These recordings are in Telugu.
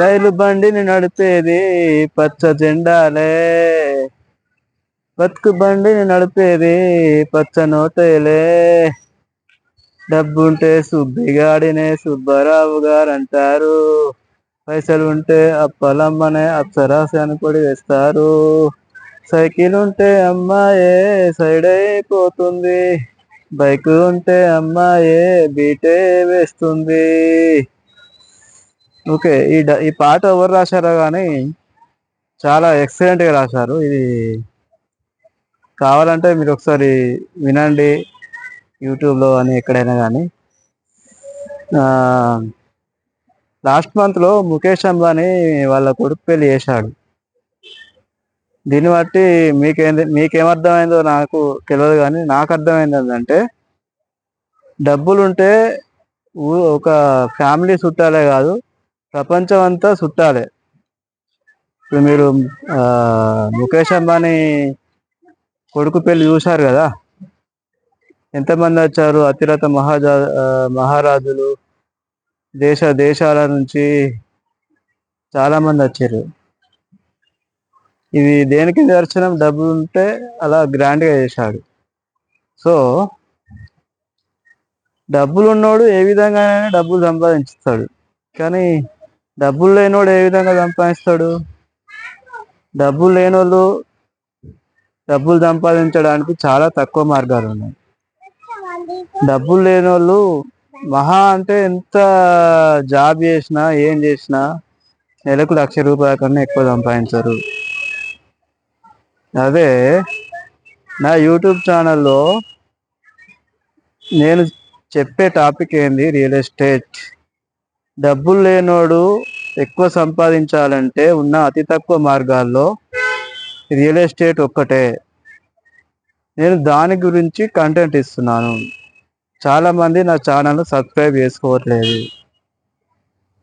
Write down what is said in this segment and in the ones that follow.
రైలు బండిని నడిపేది పచ్చ జెండాలే, బతుకు బండిని నడిపేది పచ్చ నోటేలే. డబ్బుంటే సుబ్బిగాడినే సుబ్బారావు గారు అంటారు, పైసలు ఉంటే అప్పలమ్మనే అప్సరాసి అని పొడి వేస్తారు. సైకిల్ ఉంటే అమ్మాయే సైడ్ అయిపోతుంది, బైక్ ఉంటే అమ్మాయే బీటే వేస్తుంది. ఓకే, ఈ పాట ఎవరు రాశారో కానీ చాలా ఎక్సలెంట్గా రాశారు. ఇది కావాలంటే మీరు ఒకసారి వినండి, యూట్యూబ్లో అని ఎక్కడైనా కానీ. లాస్ట్ మంత్లో ముఖేష్ అంబానీ వాళ్ళ కొడుకు పెళ్లి చేశాడు. దీన్ని బట్టి మీకేమర్థమైందో నాకు తెలియదు, కానీ నాకు అర్థమైంది ఏంటంటే, డబ్బులుంటే ఒక ఫ్యామిలీ చుట్టాలే కాదు, ప్రపంచం అంతా చుట్టాలే. ఇప్పుడు మీరు ముఖేష్ అంబానీ కొడుకు పెళ్లి చూశారు కదా, ఎంతమంది వచ్చారు, అతిరథ మహారాజులు, దేశాల నుంచి చాలా మంది వచ్చారు. ఇది దేనికి దర్శనం? డబ్బులు ఉంటే అలా గ్రాండ్గా చేశాడు. సో డబ్బులు ఉన్నోడు ఏ విధంగానైనా డబ్బులు సంపాదించుతాడు, కానీ డబ్బులు లేనోడు ఏ విధంగా సంపాదిస్తాడు? డబ్బులు లేనోళ్ళు డబ్బులు సంపాదించడానికి చాలా తక్కువ మార్గాలు ఉన్నాయి. డబ్బులు లేనోళ్ళు మహా అంటే ఎంత జాబ్ చేసినా ఏం చేసినా నెలకు 1,00,000 రూపాయల కన్నా ఎక్కువ సంపాదించరు. అదే నా యూట్యూబ్ ఛానల్లో నేను చెప్పే టాపిక్ ఏంది? Real estate. డబ్బులు లేనోడు ఎక్కువ సంపాదించాలంటే ఉన్న అతి తక్కువ మార్గాల్లో రియల్ ఎస్టేట్ ఒక్కటే. నేను దాని గురించి కంటెంట్ ఇస్తున్నాను. చాలామంది నా ఛానల్ సబ్స్క్రైబ్ చేసుకోవట్లేదు.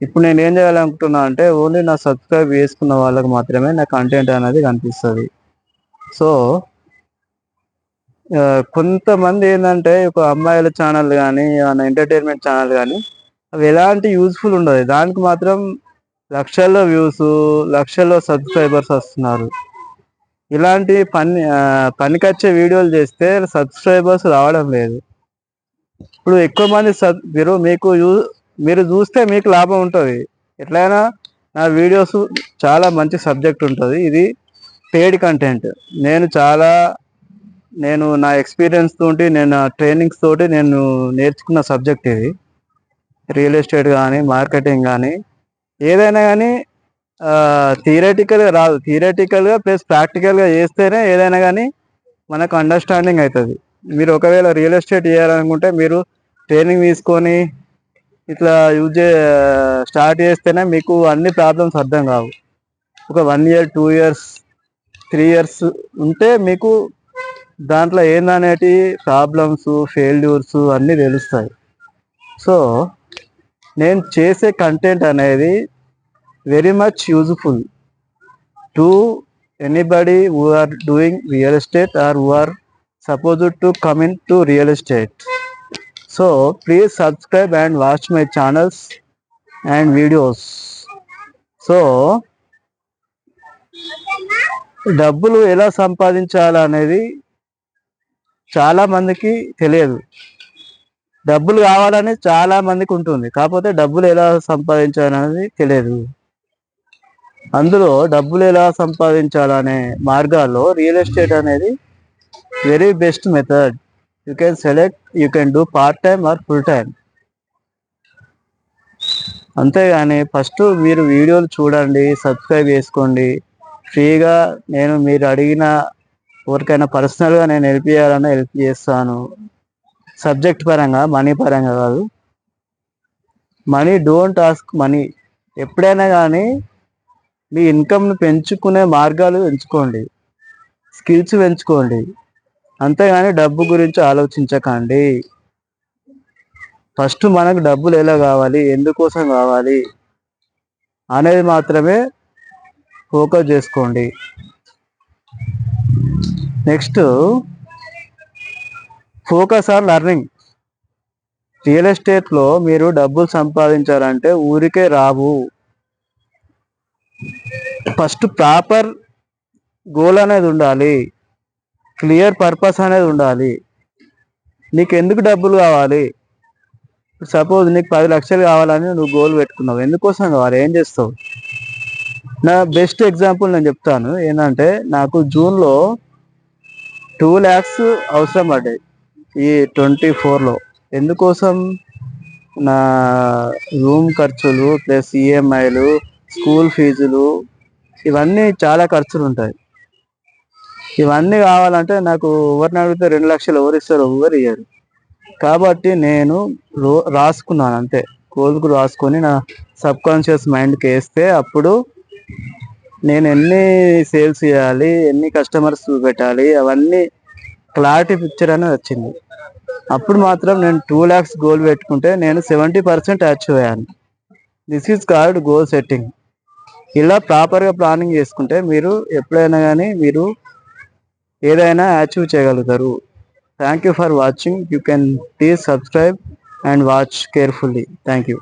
ఇప్పుడు నేను ఏం చేయాలనుకుంటున్నా అంటే, ఓన్లీ నా సబ్స్క్రైబ్ చేసుకున్న వాళ్ళకి మాత్రమే నా కంటెంట్ అనేది కనిపిస్తుంది. సో కొంతమంది ఏంటంటే, ఒక అమ్మాయిల ఛానల్ కానీ ఏమైనా ఎంటర్టైన్మెంట్ ఛానల్ కానీ అవి ఎలాంటి యూజ్ఫుల్ ఉండదు, దానికి మాత్రం లక్షల్లో వ్యూస్, లక్షల్లో సబ్స్క్రైబర్స్ వస్తున్నారు. ఇలాంటి పనికొచ్చే వీడియోలు చేస్తే సబ్స్క్రైబర్స్ రావడం లేదు. ఇప్పుడు ఎక్కువ మంది మీరు చూస్తే మీకు లాభం ఉంటుంది. ఎట్లయినా నా వీడియోస్ చాలా మంచి సబ్జెక్ట్ ఉంటుంది. ఇది పెయిడ్ కంటెంట్. నేను నా ఎక్స్పీరియన్స్ తోటి, నేను ట్రైనింగ్స్ తోటి నేను నేర్చుకున్న సబ్జెక్ట్ ఇది. రియల్ ఎస్టేట్ కానీ, మార్కెటింగ్ కానీ, ఏదైనా కానీ థియరటికల్గా రాదు. థియరటికల్గా ప్లస్ ప్రాక్టికల్గా చేస్తేనే ఏదైనా కానీ మనకు అండర్స్టాండింగ్ అవుతుంది. మీరు ఒకవేళ రియల్ ఎస్టేట్ చేయాలనుకుంటే మీరు ట్రైనింగ్ తీసుకొని ఇట్లా స్టార్ట్ చేస్తేనే మీకు అన్ని ప్రాబ్లమ్స్ అర్థం కావు. ఒక 1 year 2 years 3 years ఉంటే మీకు దాంట్లో ఏందనేటి ప్రాబ్లమ్స్, ఫెయిల్యూర్స్ అన్నీ తెలుస్తాయి. సో నేను చేసే కంటెంట్ అనేది very much useful to anybody who are doing real estate or who are supposed to come into real estate. So please subscribe and watch my channels and videos. So డబ్బులు ఎలా సంపాదించాలనేది చాలా మందికి తెలియదు. డబ్బులు కావాలని చాలా మందికి ఉంటుంది, కాకపోతే డబ్బులు ఎలా సంపాదించాలనేది తెలియదు. అందులో డబ్బులు ఎలా సంపాదించాలనే మార్గాల్లో రియల్ ఎస్టేట్ అనేది very best method. You can select, you can do part time or full time. అంతేగాని ఫస్ట్ మీరు వీడియోలు చూడండి, సబ్స్క్రైబ్ చేసుకోండి. ఫ్రీగా మీరు అడిగిన ఎవరికైనా పర్సనల్గా నేను హెల్ప్ చేయాలన్నా హెల్ప్ చేస్తాను. సబ్జెక్ట్ పరంగా, మనీ పరంగా కాదు. Money, don't ask money. ఎప్పుడైనా కానీ మీ ఇన్కమ్ను పెంచుకునే మార్గాలు ఎంచుకోండి, స్కిల్స్ పెంచుకోండి. అంతేగాని డబ్బు గురించి ఆలోచించకండి. ఫస్ట్ మనకు డబ్బులు ఎలా కావాలి, ఎందుకోసం కావాలి అనేది మాత్రమే ఫోకస్ చేసుకోండి. Next, focus on learning. Real ఎస్టేట్లో మీరు డబ్బులు సంపాదించాలంటే ఊరికే రావు. ఫస్ట్ ప్రాపర్ గోల్ అనేది ఉండాలి, క్లియర్ పర్పస్ అనేది ఉండాలి. నీకు ఎందుకు డబ్బులు కావాలి? సపోజ్ నీకు 10 లక్షలు కావాలని నువ్వు గోల్ పెట్టుకున్నావు, ఎందుకోసం కావాలి, ఏం చేస్తావు? నా బెస్ట్ ఎగ్జాంపుల్ నేను చెప్తాను. ఏంటంటే నాకు జూన్లో 2 lakhs అవసరం పడ్డాయి ఈ 24లో. ఎందుకోసం? నా రూమ్ ఖర్చులు ప్లస్ ఈఎంఐలు, స్కూల్ ఫీజులు, ఇవన్నీ చాలా ఖర్చులు ఉంటాయి. ఇవన్నీ కావాలంటే నాకు ఎవరిని అడిగితే 2 లక్షలు ఎవరు ఇస్తారు? ఎవరు ఇయ్యరు. కాబట్టి నేను రాసుకున్నాను అంతే, గోల్కు రాసుకొని నా సబ్ కాన్షియస్ మైండ్కి వేస్తే అప్పుడు నేను ఎన్ని సేల్స్ చేయాలి, ఎన్ని కస్టమర్స్ పెట్టాలి, అవన్నీ క్లారిటీ పిక్చర్ అనేది వచ్చింది. అప్పుడు మాత్రం నేను 2 lakhs గోల్ పెట్టుకుంటే నేను 70% అచీవ్ అయ్యాను. This is called goal setting. ఇలా ప్రాపర్గా ప్లానింగ్ చేసుకుంటే మీరు ఎప్పుడైనా కానీ మీరు ఏదైనా అచీవ్ చేయగలుగుతారు. Thank you for watching. You can please subscribe and watch carefully. Thank you.